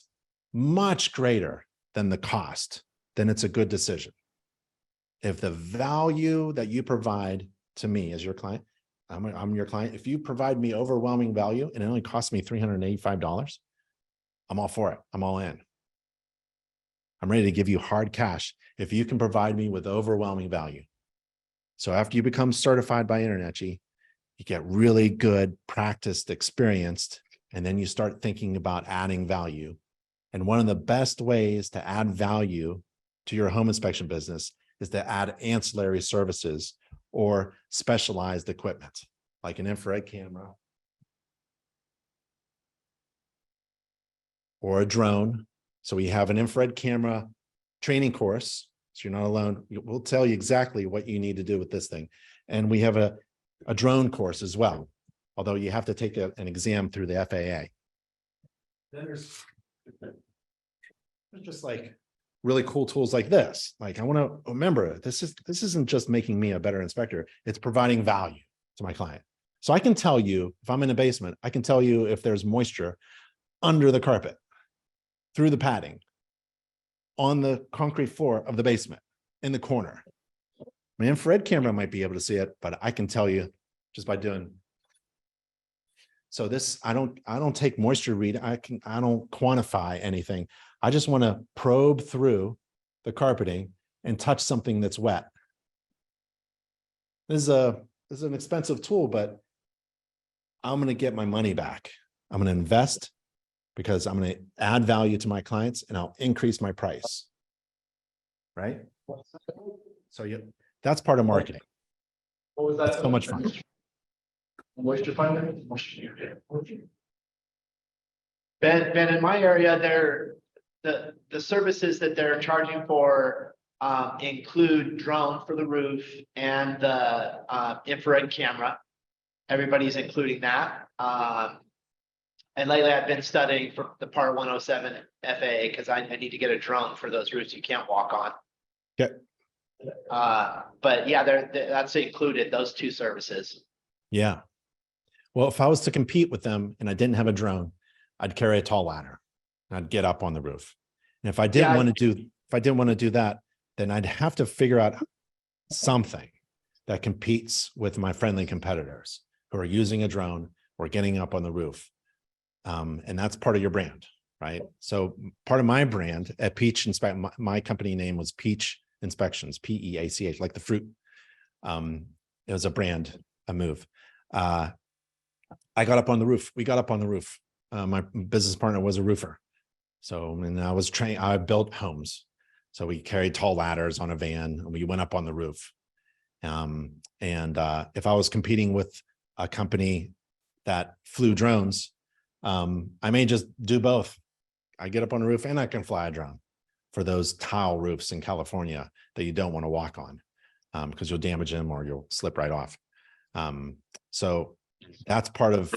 much greater than the cost, then it's a good decision. If the value that you provide to me as your client, I'm your client, if you provide me overwhelming value and it only costs me $385, I'm all for it. I'm all in. I'm ready to give you hard cash if you can provide me with overwhelming value. So after you become certified by InterNACHI, you get really good, practiced, experienced, and then you start thinking about adding value. And one of the best ways to add value to your home inspection business is to add ancillary services or specialized equipment, like an infrared camera or a drone. So we have an infrared camera training course. So you're not alone. We'll tell you exactly what you need to do with this thing. And we have a drone course as well, although you have to take an exam through the FAA. Then there's just like really cool tools like this. Like I want to remember, this isn't just making me a better inspector. It's providing value to my client. So I can tell you, if I'm in a basement, I can tell you if there's moisture under the carpet, through the padding, on the concrete floor of the basement, in the corner. My infrared camera might be able to see it, but I can tell you just by doing. So this, I don't take moisture read. I don't quantify anything. I just want to probe through the carpeting and touch something that's wet. This is an expensive tool, but I'm going to get my money back. I'm going to invest because I'm going to add value to my clients and I'll increase my price. Right? So yeah, that's part of marketing. What was that? It's so much fun. Moisture finder? Ben, in my area, the services that they're charging for include drone for the roof and the infrared camera. Everybody's including that. And lately I've been studying for the Part 107 FAA because I need to get a drone for those roofs you can't walk on. Okay. But yeah, that's included, those two services. Yeah. Well, if I was to compete with them and I didn't have a drone, I'd carry a tall ladder and I'd get up on the roof. And if I didn't want to do that, then I'd have to figure out something that competes with my friendly competitors who are using a drone or getting up on the roof. And that's part of your brand, right? So part of my brand at Peach Inspect, my company name was Peach Inspections, P-E-A-C-H, like the fruit. It was a brand, a move. I got up on the roof. We got up on the roof my business partner was a roofer. So, and I was trained, I built homes. So we carried tall ladders on a van and we went up on the roof. If I was competing with a company that flew drones, I may just do both. I get up on the roof and I can fly a drone for those tile roofs in California that you don't want to walk on because you'll damage them or you'll slip right off. So that's part of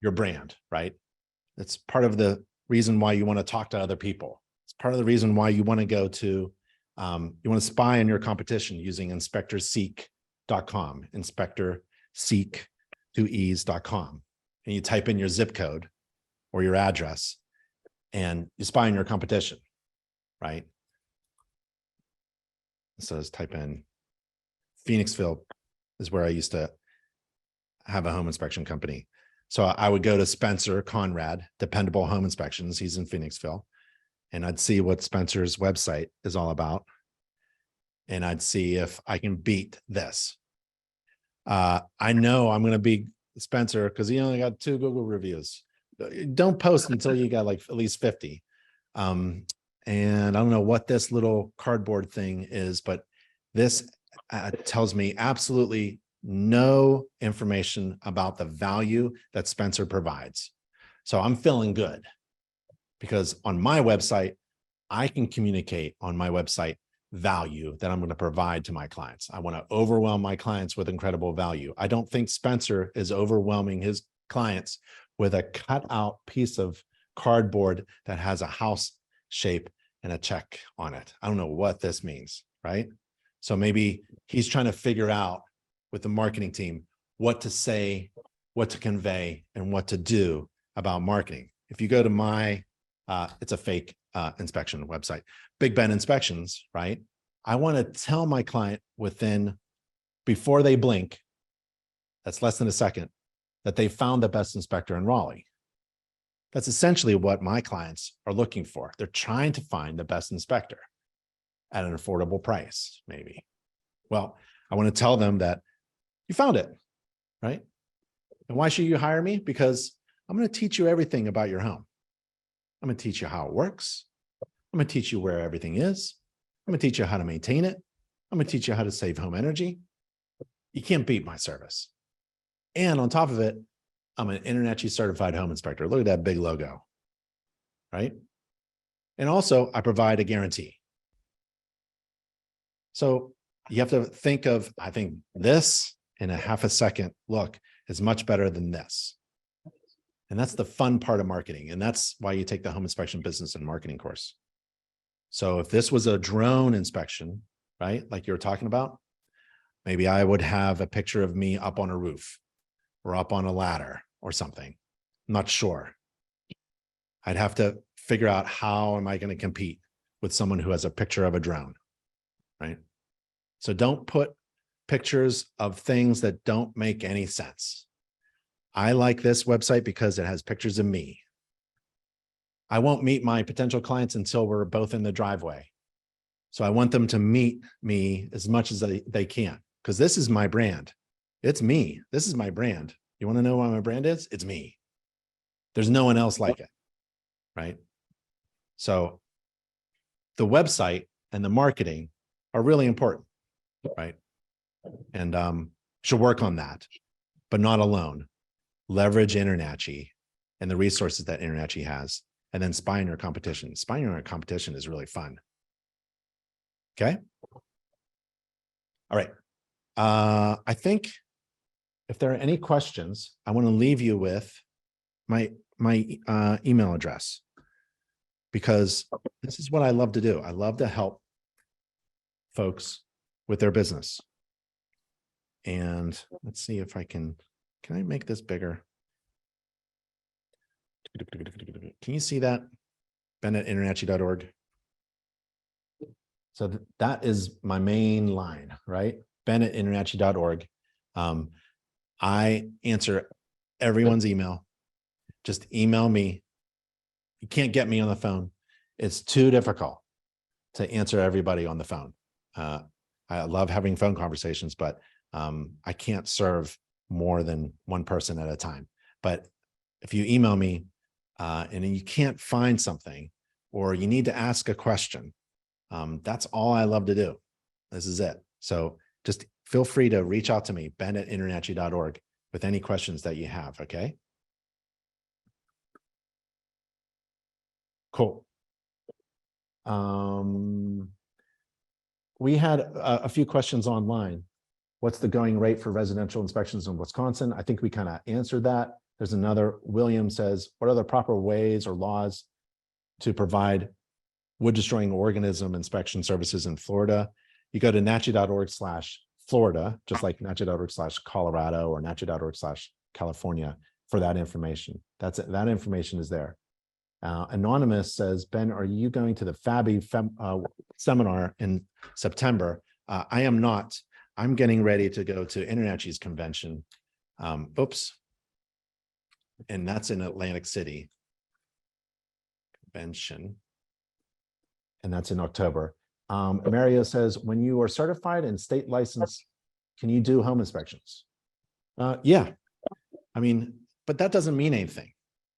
your brand, right? It's part of the reason why you want to talk to other people. It's part of the reason why you want to go to, you want to spy on your competition using inspectorseek.com, inspectorseek2es.com. And you type in your zip code or your address and you spy on your competition, right? So let's type in Phoenixville is where I used to have a home inspection company. So I would go to Spencer Conrad, Dependable Home Inspections. He's in Phoenixville. And I'd see what Spencer's website is all about. And I'd see if I can beat this. I know I'm going to beat Spencer because he only got 2 Google reviews. Don't post until you got like at least 50. And I don't know what this little cardboard thing is, but this tells me absolutely no information about the value that Spencer provides. So I'm feeling good because on my website, I can communicate on my website value that I'm going to provide to my clients. I want to overwhelm my clients with incredible value. I don't think Spencer is overwhelming his clients with a cut out piece of cardboard that has a house shape and a check on it. I don't know what this means, right? So maybe he's trying to figure out with the marketing team what to say, what to convey, and what to do about marketing. If you go to my, it's a fake inspection website, Big Ben Inspections, right? I want to tell my client before they blink, that's less than a second, that they found the best inspector in Raleigh. That's essentially what my clients are looking for. They're trying to find the best inspector at an affordable price, maybe. Well, I want to tell them that you found it, right? And why should you hire me? Because I'm going to teach you everything about your home. I'm going to teach you how it works. I'm going to teach you where everything is. I'm going to teach you how to maintain it. I'm going to teach you how to save home energy. You can't beat my service. And on top of it, I'm an InterNACHI certified home inspector. Look at that big logo, right? And also I provide a guarantee. So you have to think of, I think this in a half a second look is much better than this. And that's the fun part of marketing. And that's why you take the home inspection business and marketing course. So if this was a drone inspection, right? Like you were talking about, maybe I would have a picture of me up on a roof or up on a ladder or something. I'm not sure. I'd have to figure out how am I going to compete with someone who has a picture of a drone, right? So don't put pictures of things that don't make any sense. I like this website because it has pictures of me. I won't meet my potential clients until we're both in the driveway. So I want them to meet me as much as they can, because this is my brand. It's me. This is my brand. You want to know what my brand is? It's me. There's no one else like it, right? So the website and the marketing are really important, right? And should work on that, but not alone. Leverage InterNACHI and the resources that InterNACHI has, and then spy on your competition. Spying on your competition is really fun. Okay. All right. I think if there are any questions, I want to leave you with my email address, because this is what I love to do. I love to help folks with their business. And let's see if I can I make this bigger? Can you see that? Ben@internachi.org. So that is my main line, right? Ben@internachi.org. I answer everyone's email. Just email me. You can't get me on the phone. It's too difficult to answer everybody on the phone. I love having phone conversations, but I can't serve more than one person at a time. But if you email me, and then you can't find something, or you need to ask a question, that's all I love to do. This is it. So just feel free to reach out to me, ben@internachi.org, with any questions that you have. Okay. Cool. We had a few questions online. What's the going rate for residential inspections in Wisconsin? I think we kind of answered that. There's another, William says, what are the proper ways or laws to provide wood destroying organism inspection services in Florida? You go to nachi.org/Florida, just like nachi.org/Colorado or nachi.org/California for that information. That's it. That information is there. Anonymous says, Ben, are you going to the seminar in September? I am not. I'm getting ready to go to InterNACHI's convention. And that's in Atlantic City. Convention. And that's in October. Mario says, when you are certified and state licensed, can you do home inspections? Yeah. I mean, but that doesn't mean anything.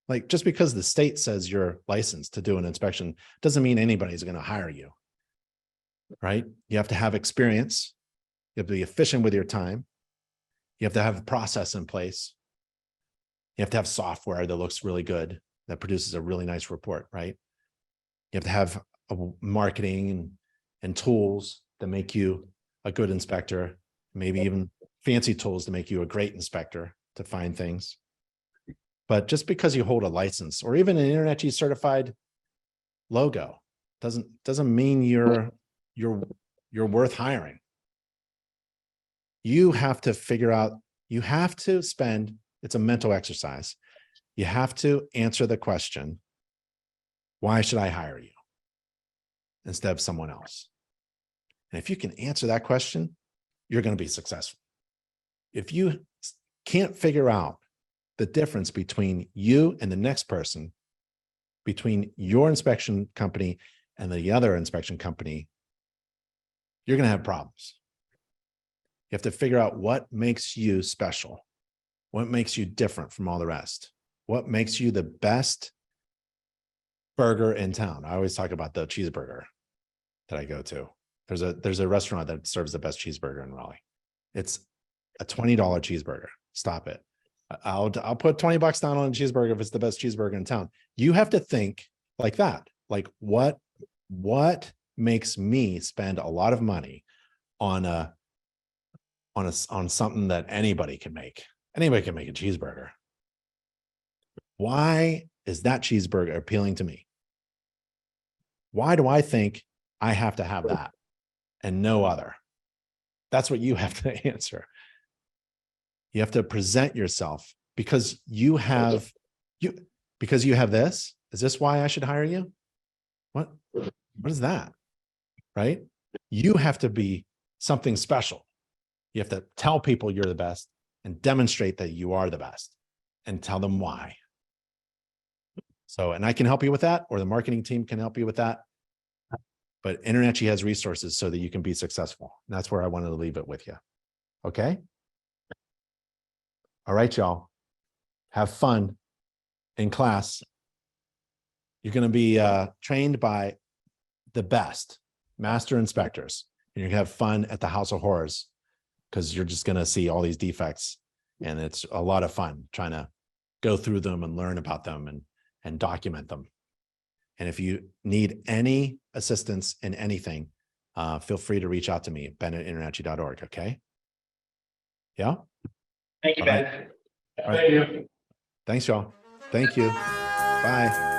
Like, just because the state says you're licensed to do an inspection doesn't mean anybody's going to hire you, right? You have to have experience. You have to be efficient with your time. You have to have a process in place. You have to have software that looks really good, that produces a really nice report, right? You have to have a marketing and tools that make you a good inspector, maybe even fancy tools to make you a great inspector to find things. But just because you hold a license or even an InterNACHI certified logo doesn't mean you're worth hiring. You have to figure out, you have to spend, it's a mental exercise. You have to answer the question, why should I hire you instead of someone else? And if you can answer that question, you're going to be successful. If you can't figure out the difference between you and the next person, between your inspection company and the other inspection company, you're going to have problems. You have to figure out what makes you special, what makes you different from all the rest, what makes you the best burger in town. I always talk about the cheeseburger that I go to. There's a restaurant that serves the best cheeseburger in Raleigh. It's a $20 cheeseburger. Stop it. I'll put $20 down on a cheeseburger if it's the best cheeseburger in town. You have to think like that. Like, what makes me spend a lot of money on something that anybody can make? Anybody can make a cheeseburger. Why is that cheeseburger appealing to me? Why do I think I have to have that and no other? That's what you have to answer. You have to present yourself because you have this. Is this why I should hire you? What is that? Right? You have to be something special. You have to tell people you're the best and demonstrate that you are the best and tell them why. So, and I can help you with that, or the marketing team can help you with that. But InterNACHI has resources so that you can be successful. And that's where I wanted to leave it with you. Okay. All right, y'all. Have fun in class. You're going to be trained by the best master inspectors. And you're going to have fun at the House of Horrors because you're just going to see all these defects. And it's a lot of fun trying to go through them and learn about them and document them. And if you need any assistance in anything, feel free to reach out to me, ben@internachi.org. Okay. Yeah. Thank you, Ben. Thank you. Thanks, y'all. Thank you. Bye.